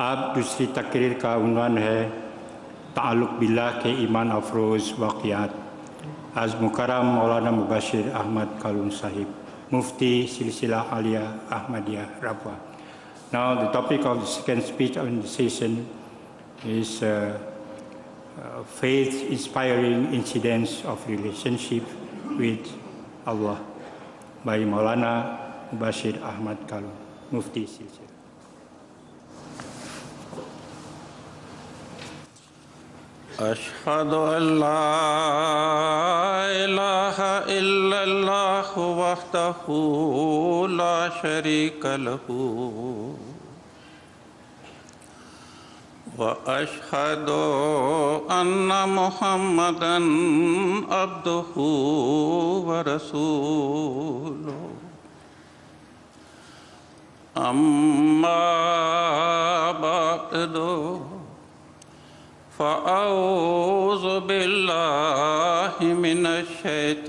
اب دوسری تقریر کا عنوان ہے تعلق باللہ کے ایمان افروز واقعات از مکرم مولانا مبشر احمد کالون صاحب, Mufti Silsilah Aliyah Ahmadiyah Rabwa. Now the topic of the second speech on the session is faith-inspiring incidents of relationship with Allah by Maulana Mubashir Ahmad Kaloon, Mufti Silsilah. أشهد أن لا إله إلا الله وحده لا شريك له وأشهد أن محمدًا عبده ورسوله أما بعد فأعوذ بالله من الشيطان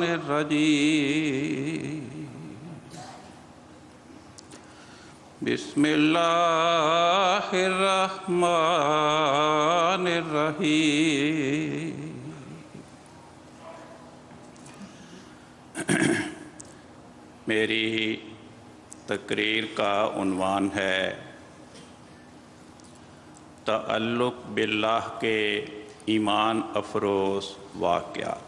الرجيم بسم الله الرحمن الرحيم. میری تقریر کا عنوان ہے تعلق باللہ کے ایمان افروز واقعات.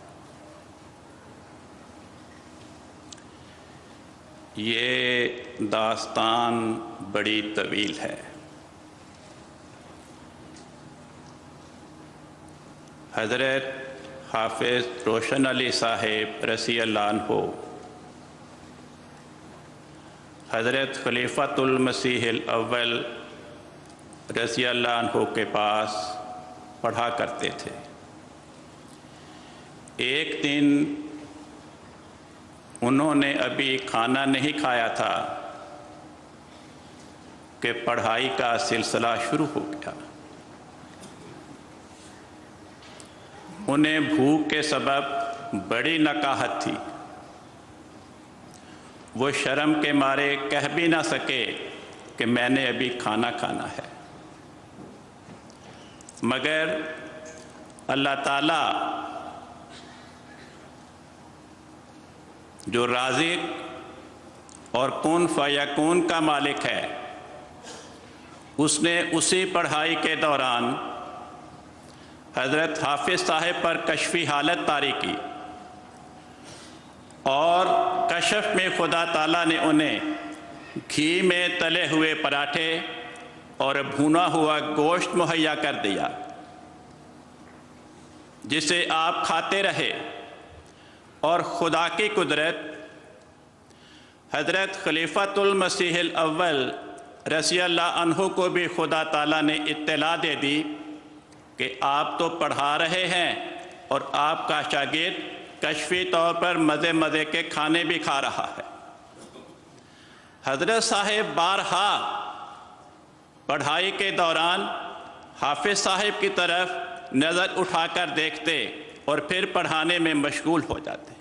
یہ داستان بڑی طویل ہے. حضرت حافظ روشن علی صاحب رضی اللہ عنہ حضرت خلیفۃ المسیح الاول رضی اللہ عنہ کے پاس پڑھا کرتے تھے. ایک دن انہوں نے ابھی کھانا نہیں کھایا تھا کہ پڑھائی کا سلسلہ شروع ہو گیا. انہیں بھوک کے سبب بڑی نکاہت تھی. وہ شرم کے مارے کہہ بھی نہ سکے کہ میں نے ابھی کھانا کھانا ہے. مگر اللہ تعالیٰ جو رازق اور کن فیکون کا مالک ہے, اس نے اسی پڑھائی کے دوران حضرت حافظ صاحب پر کشفی حالت طاری کی, اور کشف میں خدا تعالیٰ نے انہیں گھی میں تلے ہوئے پراٹھے اور بھونا ہوا گوشت مہیا کر دیا, جسے آپ کھاتے رہے. اور خدا کی قدرت, حضرت خلیفۃ المسیح الاول رضی اللہ عنہ کو بھی خدا تعالیٰ نے اطلاع دے دی کہ آپ تو پڑھا رہے ہیں اور آپ کا شاگرد کشفی طور پر مزے مزے کے کھانے بھی کھا رہا ہے. حضرت صاحب بارہا پڑھائی کے دوران حافظ صاحب کی طرف نظر اٹھا کر دیکھتے اور پھر پڑھانے میں مشغول ہو جاتے.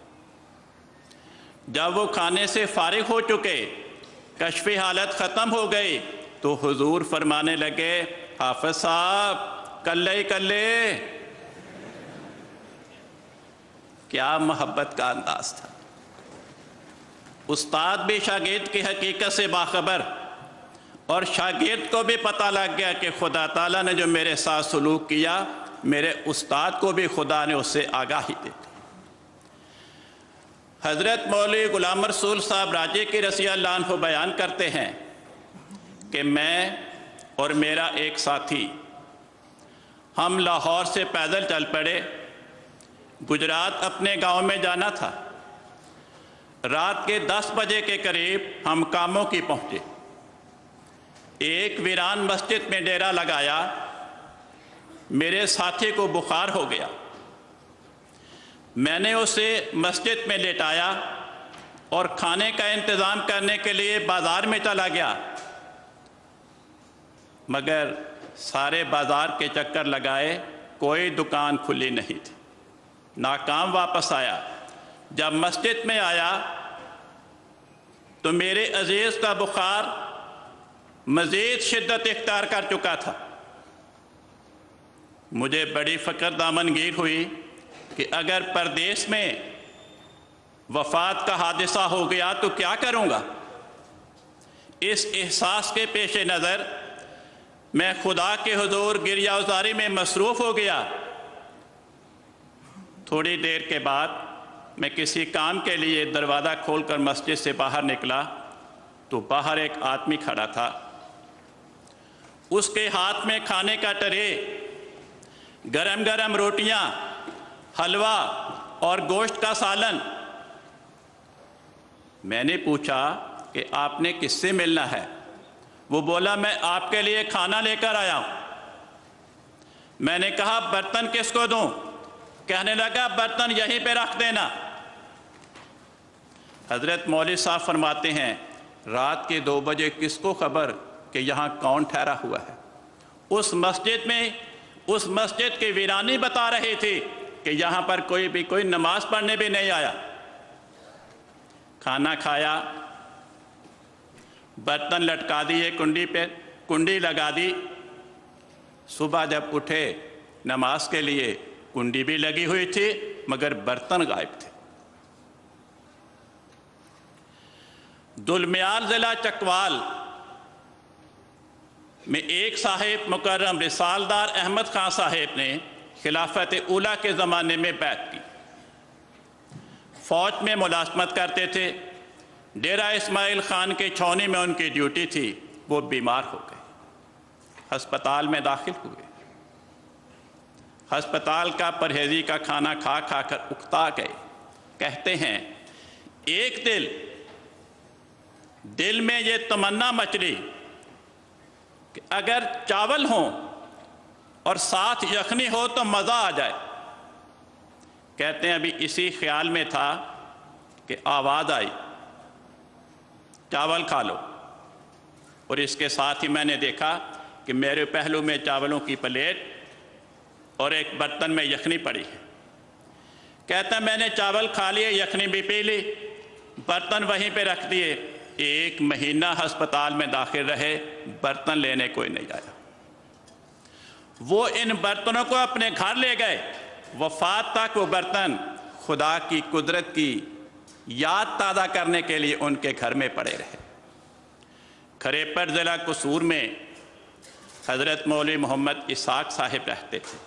جب وہ کھانے سے فارغ ہو چکے, کشفی حالت ختم ہو گئی, تو حضور فرمانے لگے, حافظ صاحب کلے کلے. کیا محبت کا انداز تھا. استاد بھی شاگرد کی حقیقت سے باخبر, اور شاگرد کو بھی پتہ لگ گیا کہ خدا تعالیٰ نے جو میرے ساتھ سلوک کیا, میرے استاد کو بھی خدا نے اس سے آگاہی دے دی. حضرت مولوی غلام رسول صاحب راجے کی رضی اللہ عنہ بیان کرتے ہیں کہ میں اور میرا ایک ساتھی ہم لاہور سے پیدل چل پڑے. گجرات اپنے گاؤں میں جانا تھا. رات کے 10 بجے کے قریب ہم کاموں کی پہنچے. ایک ویران مسجد میں ڈیرا لگایا. میرے ساتھی کو بخار ہو گیا. میں نے اسے مسجد میں لیٹایا اور کھانے کا انتظام کرنے کے لیے بازار میں چلا گیا. مگر سارے بازار کے چکر لگائے, کوئی دکان کھلی نہیں تھی. ناکام واپس آیا. جب مسجد میں آیا تو میرے عزیز کا بخار مزید شدت اختیار کر چکا تھا۔ مجھے بڑی فکر دامنگیر ہوئی کہ اگر پردیس میں وفات کا حادثہ ہو گیا تو کیا کروں گا۔ اس احساس کے پیش نظر میں خدا کے حضور گریہ وزاری میں مصروف ہو گیا۔ تھوڑی دیر کے بعد میں کسی کام کے لیے دروازہ کھول کر مسجد سے باہر نکلا تو باہر ایک آدمی کھڑا تھا۔ اس کے ہاتھ میں کھانے کا ٹرے، گرم گرم روٹیاں، حلوہ اور گوشت کا سالن۔ میں نے پوچھا کہ آپ نے کس سے ملنا ہے؟ وہ بولا میں آپ کے لیے کھانا لے کر آیا ہوں۔ میں نے کہا برتن کس کو دوں؟ کہنے لگا برتن یہیں پہ رکھ دینا۔ حضرت مولوی صاحب فرماتے ہیں رات کے 2 بجے کس کو خبر کہ یہاں کون ٹھہرا ہوا ہے۔ اس مسجد کے ویرانی بتا رہے تھے کہ یہاں پر کوئی نماز پڑھنے بھی نہیں آیا۔ کھانا کھایا، برتن لٹکا دیے کنڈی پہ، کنڈی لگا دی۔ صبح جب اٹھے نماز کے لیے کنڈی بھی لگی ہوئی تھی مگر برتن غائب تھے۔ دلمیال ضلع چکوال میں ایک صاحب مکرم رسالدار احمد خان صاحب نے خلافت اولیٰ کے زمانے میں بیعت کی۔ فوج میں ملازمت کرتے تھے۔ ڈیرہ اسماعیل خان کے چھاؤنی میں ان کی ڈیوٹی تھی۔ وہ بیمار ہو گئے، ہسپتال میں داخل ہوئے۔ ہسپتال کا پرہیزی کا کھانا کھا کر اکتا گئے۔ کہتے ہیں ایک دل میں یہ تمنا مچلی کہ اگر چاول ہوں اور ساتھ یخنی ہو تو مزہ آ جائے۔ کہتے ہیں ابھی اسی خیال میں تھا کہ آواز آئی چاول کھا لو، اور اس کے ساتھ ہی میں نے دیکھا کہ میرے پہلو میں چاولوں کی پلیٹ اور ایک برتن میں یخنی پڑی ہے۔ کہتا ہے میں نے چاول کھا لیے، یخنی بھی پی لی، برتن وہیں پہ رکھ دیے۔ 1 مہینہ ہسپتال میں داخل رہے، برتن لینے کوئی نہیں آیا۔ وہ ان برتنوں کو اپنے گھر لے گئے۔ وفات تک وہ برتن خدا کی قدرت کی یاد تازہ کرنے کے لیے ان کے گھر میں پڑے رہے۔ کھریپر ضلع قصور میں حضرت مولوی محمد اسحاق صاحب رہتے تھے۔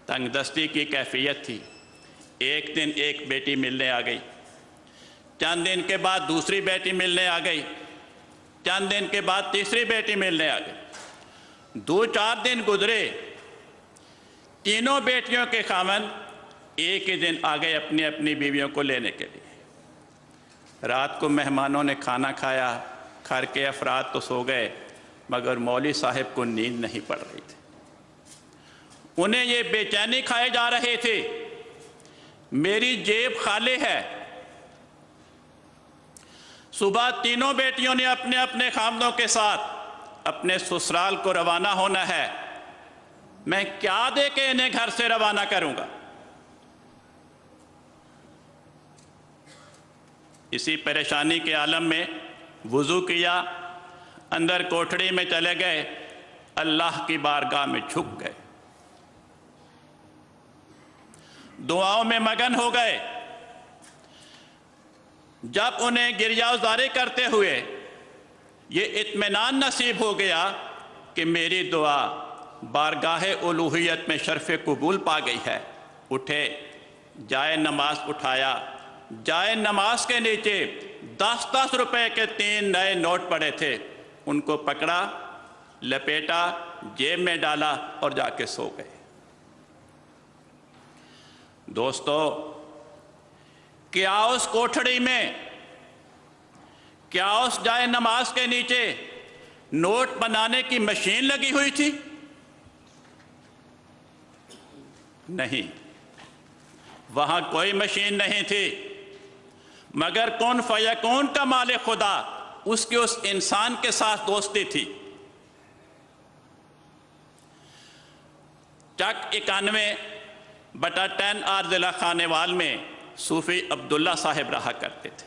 تنگ دستی کی کیفیت تھی۔ ایک دن ایک بیٹی ملنے آ گئی، چند دن کے بعد دوسری بیٹی ملنے آ گئی، چند دن کے بعد تیسری بیٹی ملنے آ گئی۔ 2-4 دن گزرے، تینوں بیٹیوں کے خاوند ایک ہی دن آ گئے اپنی اپنی بیویوں کو لینے کے لیے۔ رات کو مہمانوں نے کھانا کھایا، گھر کے افراد تو سو گئے مگر مولوی صاحب کو نیند نہیں پڑ رہی تھی۔ انہیں یہ بے چینی کھائے جا رہے تھے، میری جیب خالی ہے۔ صبح تینوں بیٹیوں نے اپنے اپنے خامدوں کے ساتھ اپنے سسرال کو روانہ ہونا ہے، میں کیا دے کے انہیں گھر سے روانہ کروں گا؟ اسی پریشانی کے عالم میں وضو کیا، اندر کوٹھڑی میں چلے گئے، اللہ کی بارگاہ میں جھک گئے، دعاؤں میں مگن ہو گئے۔ جب انہیں گریہ وزاری کرتے ہوئے یہ اطمینان نصیب ہو گیا کہ میری دعا بارگاہ الوہیت میں شرف قبول پا گئی ہے، اٹھے، جائے نماز اٹھایا، جائے نماز کے نیچے 10-10 روپے کے 3 نئے نوٹ پڑے تھے، ان کو پکڑا، لپیٹا، جیب میں ڈالا اور جا کے سو گئے۔ دوستو، کیا اس کوٹھڑی میں، کیا اس جائے نماز کے نیچے نوٹ بنانے کی مشین لگی ہوئی تھی؟ نہیں، وہاں کوئی مشین نہیں تھی، مگر کون فیکون کا مالک خدا، اس کی اس انسان کے ساتھ دوستی تھی۔ چک 91/10 ضلع خانیوال میں صوفی عبداللہ صاحب رہا کرتے تھے۔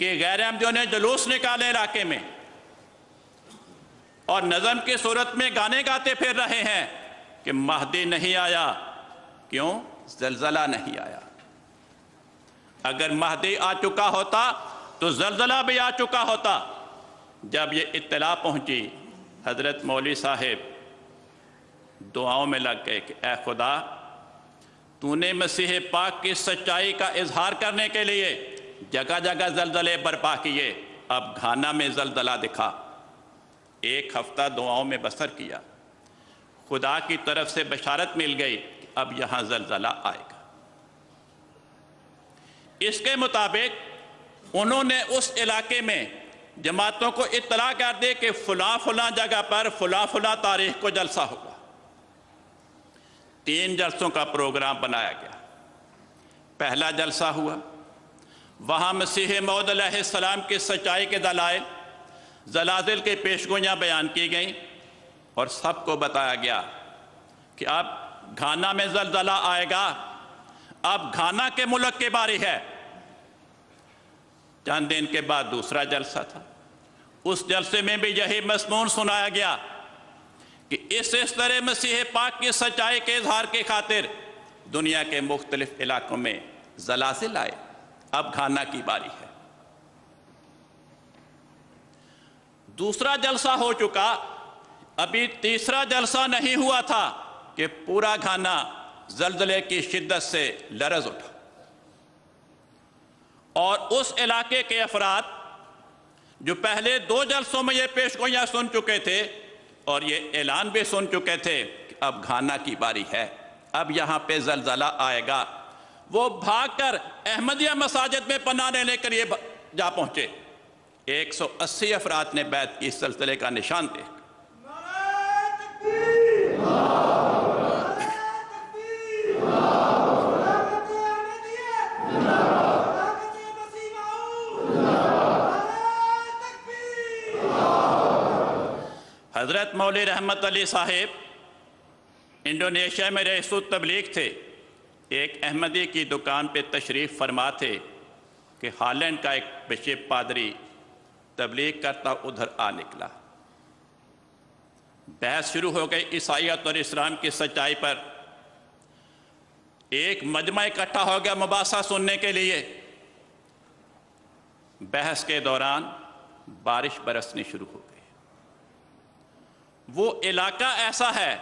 کہ غیر احمدیوں نے جلوس نکالے علاقے میں اور نظم کی صورت میں گانے گاتے پھر رہے ہیں کہ مہدی نہیں آیا، کیوں؟ زلزلہ نہیں آیا۔ اگر مہدی آ چکا ہوتا تو زلزلہ بھی آ چکا ہوتا۔ جب یہ اطلاع پہنچی، حضرت مولوی صاحب دعاؤں میں لگ گئے کہ اے خدا، تو نے مسیح پاک کی سچائی کا اظہار کرنے کے لیے جگہ جگہ زلزلے برپا کیے، اب گھانا میں زلزلہ دکھا۔ ایک ہفتہ دعاؤں میں بسر کیا، خدا کی طرف سے بشارت مل گئی کہ اب یہاں زلزلہ آئے گا۔ اس کے مطابق انہوں نے اس علاقے میں جماعتوں کو اطلاع کر دی کہ فلاں فلاں جگہ پر فلاں فلاں تاریخ کو جلسہ ہوگا۔ 3 جلسوں کا پروگرام بنایا گیا۔ پہلا جلسہ ہوا، وہاں مسیح موعود علیہ السلام کی سچائی کے دلائل، زلازل کی پیشگوئیاں بیان کی گئیں اور سب کو بتایا گیا کہ اب گھانا میں زلزلہ آئے گا، اب گھانا کے ملک کی باری ہے۔ چند دن کے بعد دوسرا جلسہ تھا، اس جلسے میں بھی یہی مضمون سنایا گیا کہ اس طرح مسیح پاک کی سچائی کے اظہار کی خاطر دنیا کے مختلف علاقوں میں زلازل آئے، اب گھانا کی باری ہے۔ دوسرا جلسہ ہو چکا، ابھی تیسرا جلسہ نہیں ہوا تھا کہ پورا گھانا زلزلے کی شدت سے لرز اٹھا، اور اس علاقے کے افراد جو پہلے 2 جلسوں میں یہ پیشگوئیاں سن چکے تھے اور یہ اعلان بھی سن چکے تھے کہ اب گھانا کی باری ہے، اب یہاں پہ زلزلہ آئے گا، وہ بھاگ کر احمدیہ مساجد میں پناہ لینے کے لیے جا پہنچے۔ 180 افراد نے بیعت کی اس سلسلے کا نشان دے۔ حضرت مولوی رحمت علی صاحب انڈونیشیا میں رئیس التبلیغ تھے۔ ایک احمدی کی دکان پہ تشریف فرما تھے کہ ہالینڈ کا ایک بشپ پادری تبلیغ کرتا ادھر آ نکلا۔ بحث شروع ہو گئی عیسائیت اور اسلام کی سچائی پر۔ ایک مجمع اکٹھا ہو گیا مباحثہ سننے کے لیے۔ بحث کے دوران بارش برسنی شروع ہو گئی۔ وہ علاقہ ایسا ہے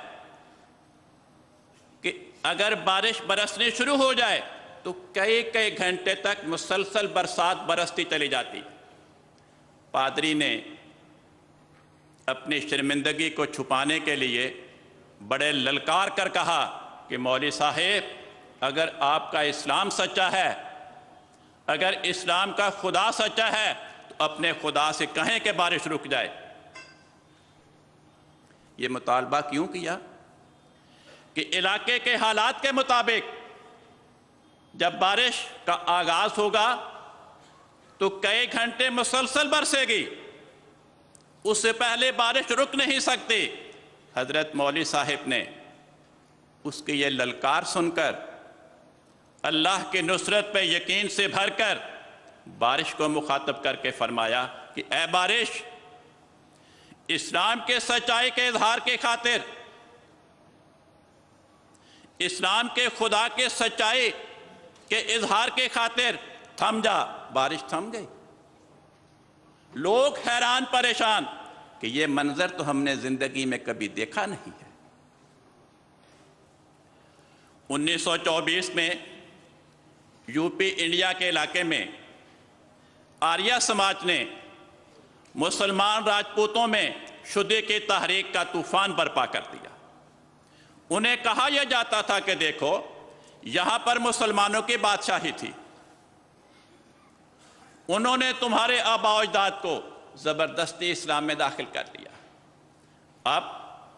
کہ اگر بارش برسنی شروع ہو جائے تو کئی گھنٹے تک مسلسل برسات برستی چلی جاتی۔ پادری نے اپنی شرمندگی کو چھپانے کے لیے بڑے للکار کر کہا کہ مولوی صاحب، اگر آپ کا اسلام سچا ہے، اگر اسلام کا خدا سچا ہے تو اپنے خدا سے کہیں کہ بارش رک جائے۔ یہ مطالبہ کیوں کیا کہ علاقے کے حالات کے مطابق جب بارش کا آغاز ہوگا تو کئی گھنٹے مسلسل برسے گی، اس سے پہلے بارش رک نہیں سکتی۔ حضرت مولوی صاحب نے اس کی یہ للکار سن کر اللہ کی نصرت پہ یقین سے بھر کر بارش کو مخاطب کر کے فرمایا کہ اے بارش، اسلام کے سچائی کے اظہار کی خاطر، اسلام کے خدا کے سچائی کے اظہار کی خاطر تھم جا۔ بارش تھم گئی۔ لوگ حیران پریشان کہ یہ منظر تو ہم نے زندگی میں کبھی دیکھا نہیں ہے۔ 1924 میں یو پی انڈیا کے علاقے میں آریہ سماج نے مسلمان راجپوتوں میں شدے کی تحریک کا طوفان برپا کر دیا۔ انہیں کہا یہ جاتا تھا کہ دیکھو، یہاں پر مسلمانوں کی بادشاہی تھی، انہوں نے تمہارے آباء و اجداد کو زبردستی اسلام میں داخل کر دیا، اب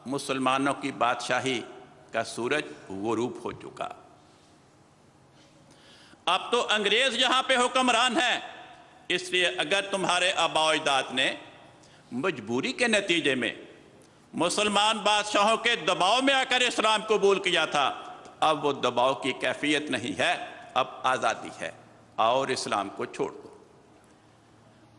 مسلمانوں کی بادشاہی کا سورج غروب ہو چکا، اب تو انگریز یہاں پہ حکمران ہیں، اس لیے اگر تمہارے آباء و اجداد نے مجبوری کے نتیجے میں مسلمان بادشاہوں کے دباؤ میں آ کر اسلام قبول کیا تھا، اب وہ دباؤ کی کیفیت نہیں ہے، اب آزادی ہے، اور اسلام کو چھوڑ دو۔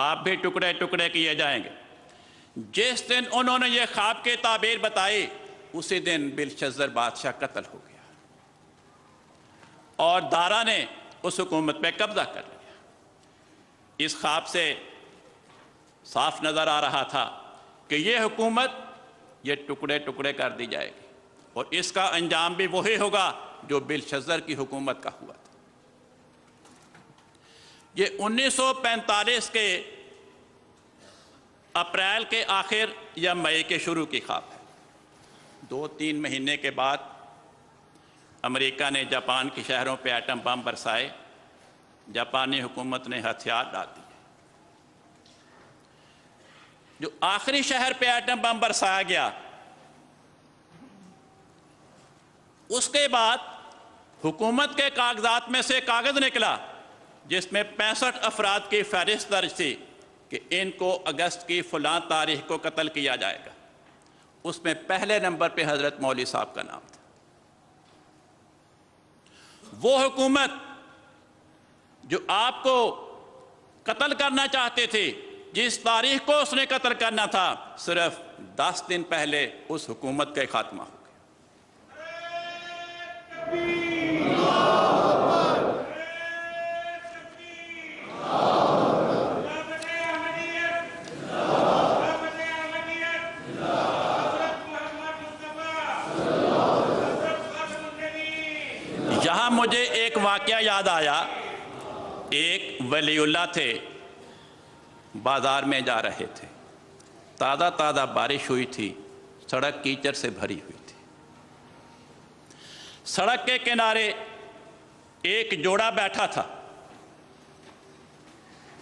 آپ بھی ٹکڑے ٹکڑے کیے جائیں گے۔ جس دن انہوں نے یہ خواب کی تعبیر بتائی اسی دن بلشزر بادشاہ قتل ہو گیا اور دارا نے اس حکومت پہ قبضہ کر لیا۔ اس خواب سے صاف نظر آ رہا تھا کہ یہ حکومت یہ ٹکڑے ٹکڑے کر دی جائے گی اور اس کا انجام بھی وہی ہوگا جو بلشزر کی حکومت کا ہوا تھا۔ یہ 1945 کے اپریل کے آخر یا مئی کے شروع کی خواب ہے۔ 2-3 مہینے کے بعد امریکہ نے جاپان کے شہروں پہ ایٹم بم برسائے، جاپانی حکومت نے ہتھیار ڈال دیے۔ جو آخری شہر پہ ایٹم بم برسایا گیا اس کے بعد حکومت کے کاغذات میں سے کاغذ نکلا جس میں 65 افراد کی فہرست درج تھی کہ ان کو اگست کی فلاں تاریخ کو قتل کیا جائے گا۔ اس میں پہلے نمبر پہ حضرت مولوی صاحب کا نام تھا۔ وہ حکومت جو آپ کو قتل کرنا چاہتے تھے، جس تاریخ کو اس نے قتل کرنا تھا، صرف 10 دن پہلے اس حکومت کا خاتمہ ہو گیا۔ یہاں مجھے ایک واقعہ یاد آیا۔ ایک ولی اللہ تھے، بازار میں جا رہے تھے، تازہ بارش ہوئی تھی، سڑک کیچڑ سے بھری ہوئی تھی۔ سڑک کے کنارے ایک جوڑا بیٹھا تھا،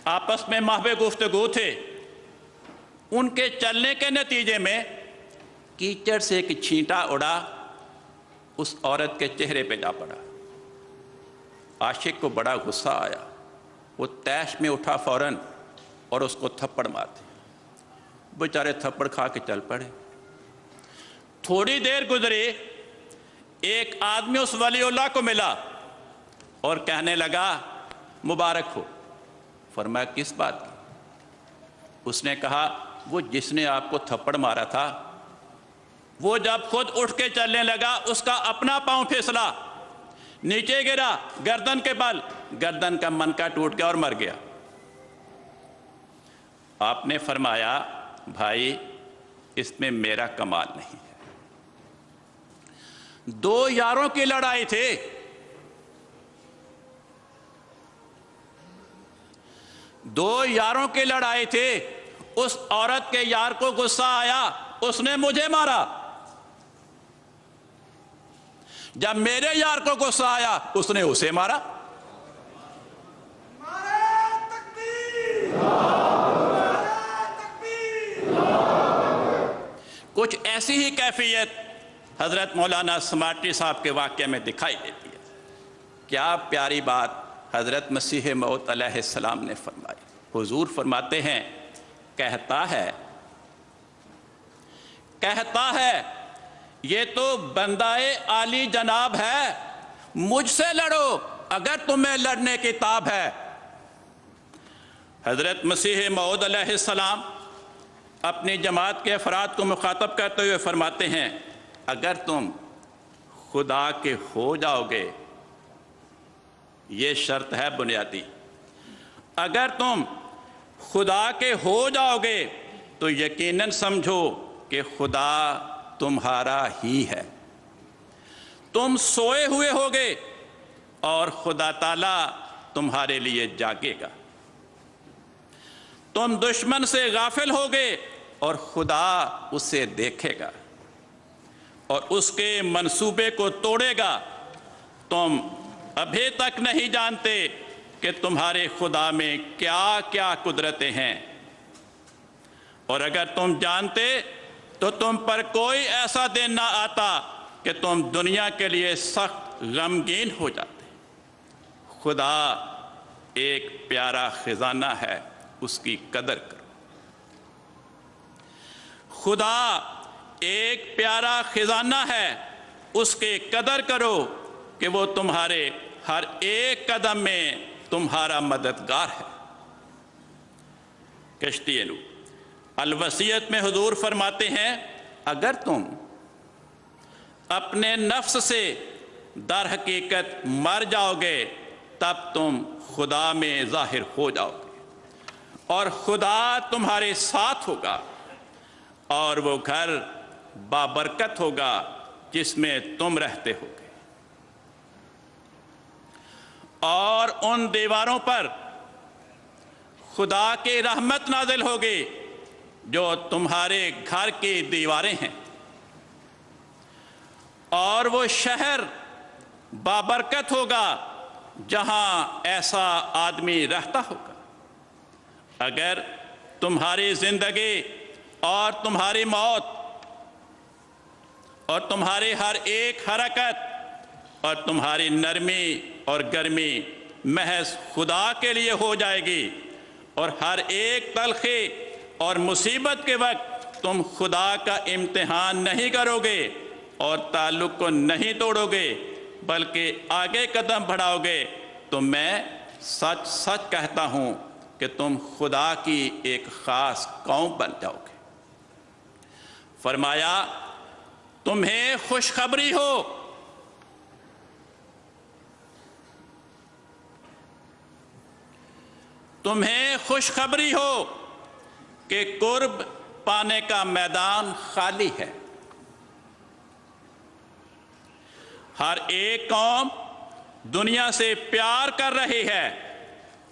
آپس میں محو گفتگو تھے۔ ان کے چلنے کے نتیجے میں کیچڑ سے ایک چھینٹا اڑا، اس عورت کے چہرے پہ جا پڑا۔ عاشق کو بڑا غصہ آیا، وہ تیش میں اٹھا فوراً اور اس کو تھپڑ مار دیا۔ بیچارے تھپڑ کھا کے چل پڑے۔ تھوڑی دیر گزری، ایک آدمی اس ولی اللہ کو ملا اور کہنے لگا مبارک ہو۔ فرمایا کس بات کی؟ اس نے کہا وہ جس نے آپ کو تھپڑ مارا تھا، وہ جب خود اٹھ کے چلنے لگا اس کا اپنا پاؤں پھسلا، نیچے گرا گردن کے بل، گردن کا منکا ٹوٹ گیا اور مر گیا۔ آپ نے فرمایا بھائی اس میں میرا کمال نہیں ہے، 2 یاروں کی لڑائی تھی، 2 یاروں کی لڑائی تھی۔ اس عورت کے یار کو غصہ آیا، اس نے مجھے مارا۔ جب میرے یار کو غصہ آیا اس نے اسے مارا۔ کچھ ایسی ہی کیفیت حضرت مولانا سماٹری صاحب کے واقعے میں دکھائی دیتی ہے۔ کیا پیاری بات حضرت مسیح موعود علیہ السلام نے فرمائی۔ حضور فرماتے ہیں کہتا ہے یہ تو بندہ عالی جناب ہے، مجھ سے لڑو اگر تمہیں لڑنے کی تاب ہے۔ حضرت مسیح موعود علیہ السلام اپنی جماعت کے افراد کو مخاطب کرتے ہوئے فرماتے ہیں اگر تم خدا کے ہو جاؤ گے، یہ شرط ہے بنیادی، اگر تم خدا کے ہو جاؤ گے تو یقیناً سمجھو کہ خدا تمہارا ہی ہے۔ تم سوئے ہوئے ہوگے اور خدا تعالیٰ تمہارے لیے جاگے گا۔ تم دشمن سے غافل ہوگے اور خدا اسے دیکھے گا اور اس کے منصوبے کو توڑے گا۔ تم ابھی تک نہیں جانتے کہ تمہارے خدا میں کیا کیا قدرتیں ہیں، اور اگر تم جانتے تو تم پر کوئی ایسا دن نہ آتا کہ تم دنیا کے لیے سخت غمگین ہو جاتے۔ خدا ایک پیارا خزانہ ہے، اس کی قدر کرو۔ خدا ایک پیارا خزانہ ہے، اس کی قدر کرو کہ وہ تمہارے ہر ایک قدم میں تمہارا مددگار ہے۔ کشتی نو الوصیت میں حضور فرماتے ہیں اگر تم اپنے نفس سے در حقیقت مر جاؤ گے تب تم خدا میں ظاہر ہو جاؤ گے اور خدا تمہارے ساتھ ہوگا اور وہ گھر بابرکت ہوگا جس میں تم رہتے ہوگے اور ان دیواروں پر خدا کی رحمت نازل ہوگی جو تمہارے گھر کی دیواریں ہیں اور وہ شہر بابرکت ہوگا جہاں ایسا آدمی رہتا ہوگا۔ اگر تمہاری زندگی اور تمہاری موت اور تمہاری ہر ایک حرکت اور تمہاری نرمی اور گرمی محض خدا کے لیے ہو جائے گی اور ہر ایک تلخی اور مصیبت کے وقت تم خدا کا امتحان نہیں کرو گے اور تعلق کو نہیں توڑو گے بلکہ آگے قدم بڑھاؤ گے تو میں سچ سچ کہتا ہوں کہ تم خدا کی ایک خاص قوم بن جاؤ گے۔ فرمایا تمہیں خوشخبری ہو تمہیں خوشخبری ہو کہ قرب پانے کا میدان خالی ہے۔ ہر ایک قوم دنیا سے پیار کر رہی ہے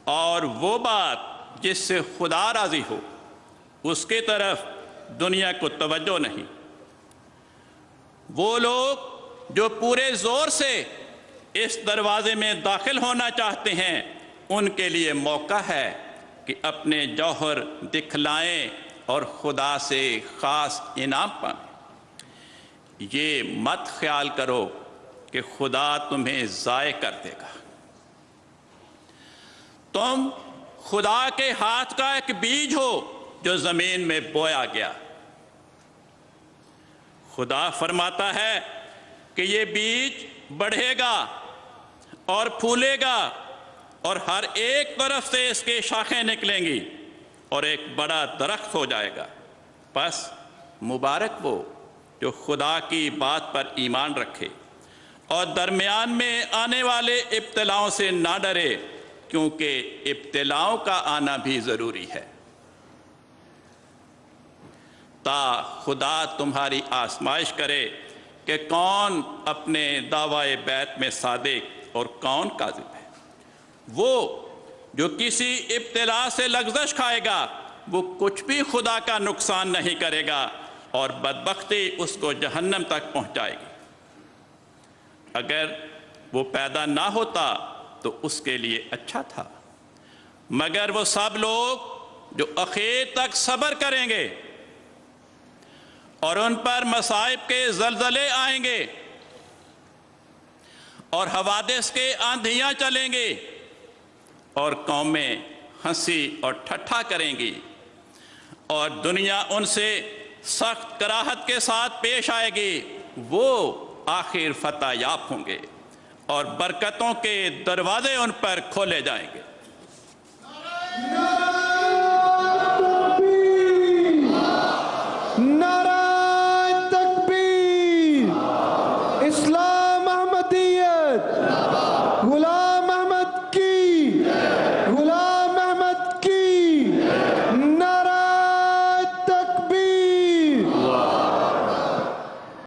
اور وہ بات جس سے خدا راضی ہو اس کی طرف دنیا کو توجہ نہیں۔ وہ لوگ جو پورے زور سے اس دروازے میں داخل ہونا چاہتے ہیں ان کے لیے موقع ہے کہ اپنے جوہر دکھلائیں اور خدا سے خاص انعام پائیں۔ یہ مت خیال کرو کہ خدا تمہیں ضائع کر دے گا۔ تم خدا کے ہاتھ کا ایک بیج ہو جو زمین میں بویا گیا۔ خدا فرماتا ہے کہ یہ بیج بڑھے گا اور پھولے گا اور ہر ایک طرف سے اس کی شاخیں نکلیں گی اور ایک بڑا درخت ہو جائے گا۔ پس مبارک وہ جو خدا کی بات پر ایمان رکھے اور درمیان میں آنے والے ابتلاؤں سے نہ ڈرے کیونکہ ابتلاؤں کا آنا بھی ضروری ہے تا خدا تمہاری آزمائش کرے کہ کون اپنے دعوی بیعت میں صادق اور کون کاذب ہے۔ وہ جو کسی ابتلا سے لغزش کھائے گا وہ کچھ بھی خدا کا نقصان نہیں کرے گا اور بدبختی اس کو جہنم تک پہنچائے گی۔ اگر وہ پیدا نہ ہوتا تو اس کے لیے اچھا تھا، مگر وہ سب لوگ جو آخر تک صبر کریں گے اور ان پر مصائب کے زلزلے آئیں گے اور حوادث کے آندھیاں چلیں گے اور قومیں ہنسی اور ٹھٹھا کریں گی اور دنیا ان سے سخت کراہت کے ساتھ پیش آئے گی، وہ آخر فتح یاب ہوں گے اور برکتوں کے دروازے ان پر کھولے جائیں گے۔